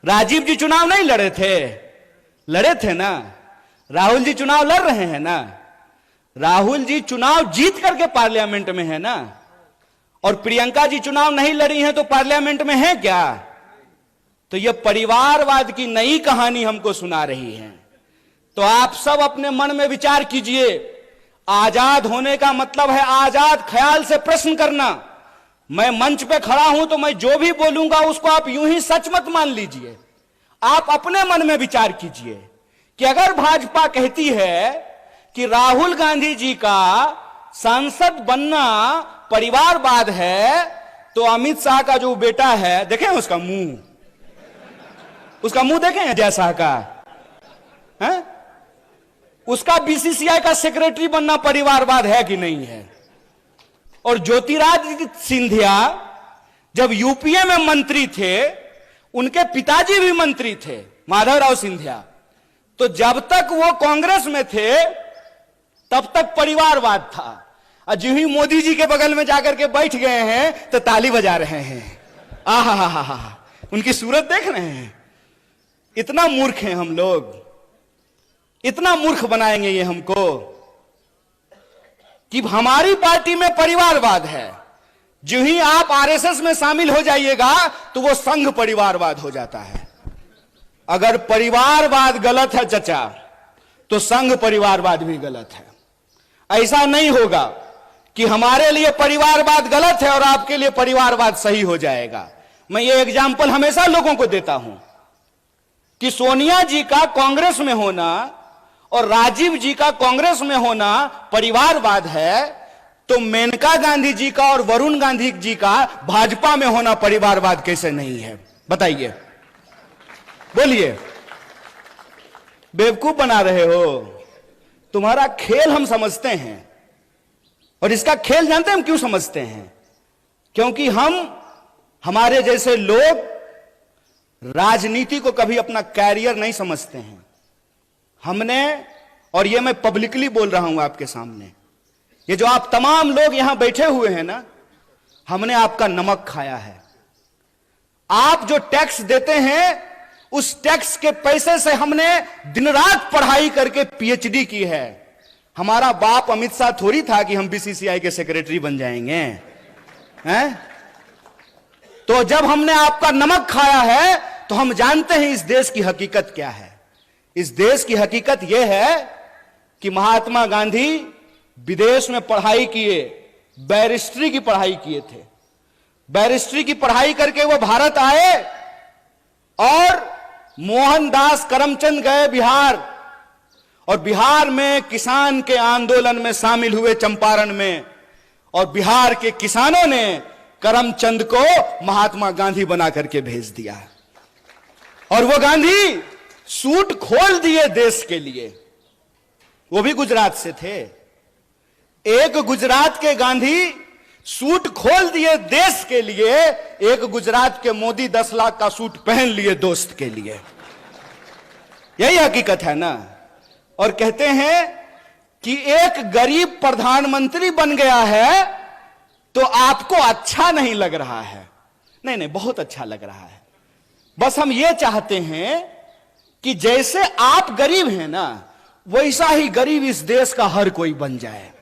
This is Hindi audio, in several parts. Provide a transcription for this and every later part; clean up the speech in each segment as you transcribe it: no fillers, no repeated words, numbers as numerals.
राजीव जी चुनाव नहीं लड़े थे? लड़े थे ना। राहुल जी चुनाव लड़ रहे हैं ना। राहुल जी चुनाव जीत करके पार्लियामेंट में है ना। और प्रियंका जी चुनाव नहीं लड़ी हैं तो पार्लियामेंट में है क्या? तो यह परिवारवाद की नई कहानी हमको सुना रही है। तो आप सब अपने मन में विचार कीजिए। आजाद होने का मतलब है आजाद ख्याल से प्रश्न करना। मैं मंच पे खड़ा हूं तो मैं जो भी बोलूंगा उसको आप यूं ही सच मत मान लीजिए। आप अपने मन में विचार कीजिए कि अगर भाजपा कहती है कि राहुल गांधी जी का सांसद बनना परिवारवाद है, तो अमित शाह का जो बेटा है, देखें उसका मुंह देखें अजय शाह का है? उसका बीसीसीआई का सेक्रेटरी बनना परिवारवाद है कि नहीं है? और ज्योतिरादित्य सिंधिया जब यूपीए में मंत्री थे, उनके पिताजी भी मंत्री थे, माधवराव सिंधिया। तो जब तक वो कांग्रेस में थे तब तक परिवारवाद था। और जो ही मोदी जी के बगल में जाकर के बैठ गए हैं तो ताली बजा रहे हैं। आहा, उनकी सूरत देख रहे हैं। इतना मूर्ख हैं हम लोग, इतना मूर्ख बनाएंगे ये हमको कि हमारी पार्टी में परिवारवाद है। जो ही आप आरएसएस में शामिल हो जाइएगा तो वो संघ परिवारवाद हो जाता है। अगर परिवारवाद गलत है चचा, तो संघ परिवारवाद भी गलत है। ऐसा नहीं होगा कि हमारे लिए परिवारवाद गलत है और आपके लिए परिवारवाद सही हो जाएगा। मैं ये एग्जाम्पल हमेशा लोगों को देता हूं कि सोनिया जी का कांग्रेस में होना और राजीव जी का कांग्रेस में होना परिवारवाद है, तो मेनका गांधी जी का और वरुण गांधी जी का भाजपा में होना परिवारवाद कैसे नहीं है? बताइए, बोलिए। बेवकूफ बना रहे हो। तुम्हारा खेल हम समझते हैं। और इसका खेल जानते हैं हम क्यों समझते हैं? क्योंकि हमारे जैसे लोग राजनीति को कभी अपना कैरियर नहीं समझते हैं। हमने, और ये मैं पब्लिकली बोल रहा हूं आपके सामने, ये जो आप तमाम लोग यहां बैठे हुए हैं ना, हमने आपका नमक खाया है। आप जो टैक्स देते हैं उस टैक्स के पैसे से हमने दिन रात पढ़ाई करके पीएचडी की है। हमारा बाप अमित शाह थोड़ी था कि हम बीसीसीआई के सेक्रेटरी बन जाएंगे हैं? तो जब हमने आपका नमक खाया है तो हम जानते हैं इस देश की हकीकत क्या है। इस देश की हकीकत यह है कि महात्मा गांधी विदेश में पढ़ाई किए, बैरिस्ट्री की पढ़ाई किए थे। बैरिस्ट्री की पढ़ाई करके वो भारत आए और मोहनदास करमचंद गए बिहार, और बिहार में किसान के आंदोलन में शामिल हुए चंपारण में, और बिहार के किसानों ने करमचंद को महात्मा गांधी बना करके भेज दिया। और वो गांधी सूट खोल दिए देश के लिए। वो भी गुजरात से थे। एक गुजरात के गांधी सूट खोल दिए देश के लिए, एक गुजरात के मोदी 10 लाख का सूट पहन लिए दोस्त के लिए। यही हकीकत है ना। और कहते हैं कि एक गरीब प्रधानमंत्री बन गया है तो आपको अच्छा नहीं लग रहा है। नहीं, बहुत अच्छा लग रहा है। बस हम ये चाहते हैं कि जैसे आप गरीब हैं ना, वैसा ही गरीब इस देश का हर कोई बन जाए।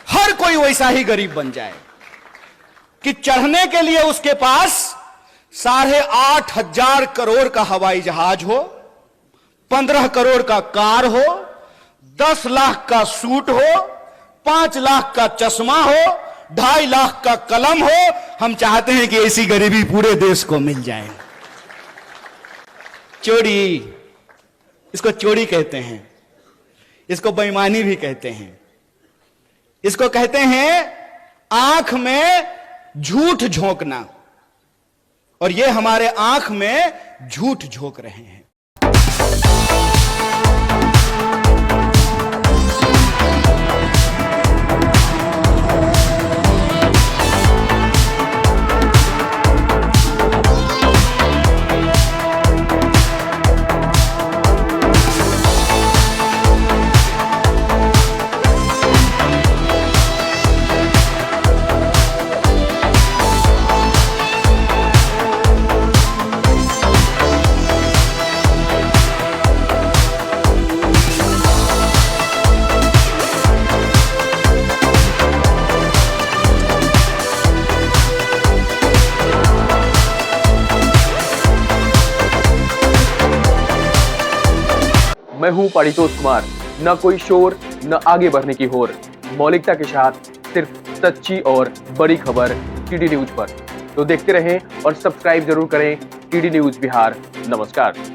हर कोई वैसा ही गरीब बन जाए कि चढ़ने के लिए उसके पास 8,500 करोड़ का हवाई जहाज हो, 15 करोड़ का कार हो, 10 लाख का सूट हो, 5 लाख का चश्मा हो, 2.5 लाख का कलम हो। हम चाहते हैं कि ऐसी गरीबी पूरे देश को मिल जाए। चोरी, इसको चोरी कहते हैं, इसको बेईमानी भी कहते हैं, इसको कहते हैं आंख में झूठ झोंकना। और ये हमारे आंख में झूठ झोंक रहे हैं। मैं हूं पारितोष कुमार। न कोई शोर, न आगे बढ़ने की होर, मौलिकता के साथ सिर्फ सच्ची और बड़ी खबर टीडी न्यूज पर। तो देखते रहें और सब्सक्राइब जरूर करें टीडी न्यूज बिहार। नमस्कार।